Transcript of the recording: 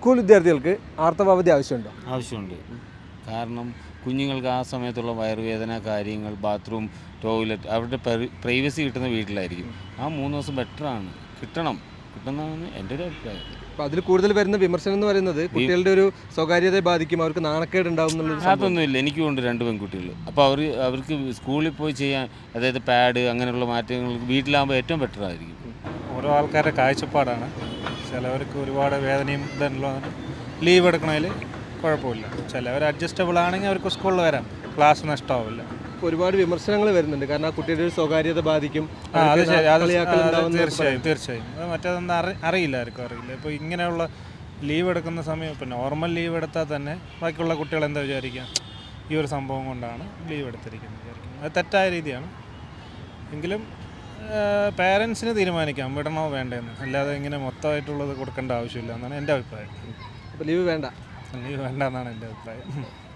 School വിദ്യാർത്ഥികൾക്ക് ആർത്തവാവധി ആവശ്യമുണ്ടോ? ആവശ്യമുണ്ട്. കാരണം കുഞ്ഞുങ്ങൾക്ക് ആ സമയത്തുള്ള വയറുവേദന, കാര്യങ്ങൾ, ബാത്റൂം, ടോയ്ലറ്റ്, അവരുടെ പ്രൈവസി കിട്ടുന്ന വീട്ടിലായിരിക്കും. ആ 3 ദിവസം ബെറ്ററാണ്, കിട്ടുന്നതാണ് എൻ്റെ ഒരു അഭിപ്രായം. അപ്പോൾ അതിൽ കൂടുതൽ വരുന്ന വിമർശനം എന്ന് പറയുന്നത് കുട്ടികളുടെ ഒരു സ്വകാര്യതയെ ബാധിക്കും, അവർക്ക് നാണക്കേട് ഉണ്ടാവും എന്നുള്ളത്. അതൊന്നുമില്ല. എനിക്കും ഉണ്ട് 2 പെൺകുട്ടികൾ. അപ്പോൾ അവർക്ക് സ്കൂളിൽ പോയി ചെയ്യാൻ, അതായത് പാഡ് അങ്ങനെയുള്ള മാറ്റങ്ങൾ വീട്ടിലാകുമ്പോൾ ഏറ്റവും ബെറ്ററായിരിക്കും. ഓരോ ആൾക്കാരുടെ കാഴ്ചപ്പാടാണ്. ചിലവർക്ക് ഒരുപാട് വേദനയും ഇതുണ്ടല്ലോ, ലീവ് എടുക്കണതിൽ കുഴപ്പമില്ല. ചിലവർ അഡ്ജസ്റ്റബിൾ ആണെങ്കിൽ അവർക്ക് സ്കൂളിൽ വരാം, ക്ലാസ് നഷ്ടമാവില്ല. ഒരുപാട് വിമർശനങ്ങൾ വരുന്നുണ്ട്, കാരണം ആ കുട്ടിയുടെ ഒരു സ്വകാര്യത ബാധിക്കും. അത് ശരി, അത് തീർച്ചയായും അത് മറ്റേതൊന്നും അറിയില്ല, ആർക്കും അറിയില്ല. ഇപ്പോൾ ഇങ്ങനെയുള്ള ലീവ് എടുക്കുന്ന സമയം, ഇപ്പോൾ നോർമൽ ലീവ് എടുത്താൽ തന്നെ ബാക്കിയുള്ള കുട്ടികൾ എന്താ വിചാരിക്കുക, ഈ ഒരു സംഭവം കൊണ്ടാണ് ലീവ് എടുത്തിരിക്കുന്നത് വിചാരിക്കുന്നത്. അത് തെറ്റായ രീതിയാണ്. എങ്കിലും പേരൻസിന് തീരുമാനിക്കാം വിടണോ വേണ്ടതെന്ന്, അല്ലാതെ ഇങ്ങനെ മൊത്തമായിട്ടുള്ളത് കൊടുക്കേണ്ട ആവശ്യമില്ല എന്നാണ് എൻ്റെ അഭിപ്രായം. അപ്പോൾ ലീവ് വേണ്ട എന്നാണ് എൻ്റെ അഭിപ്രായം.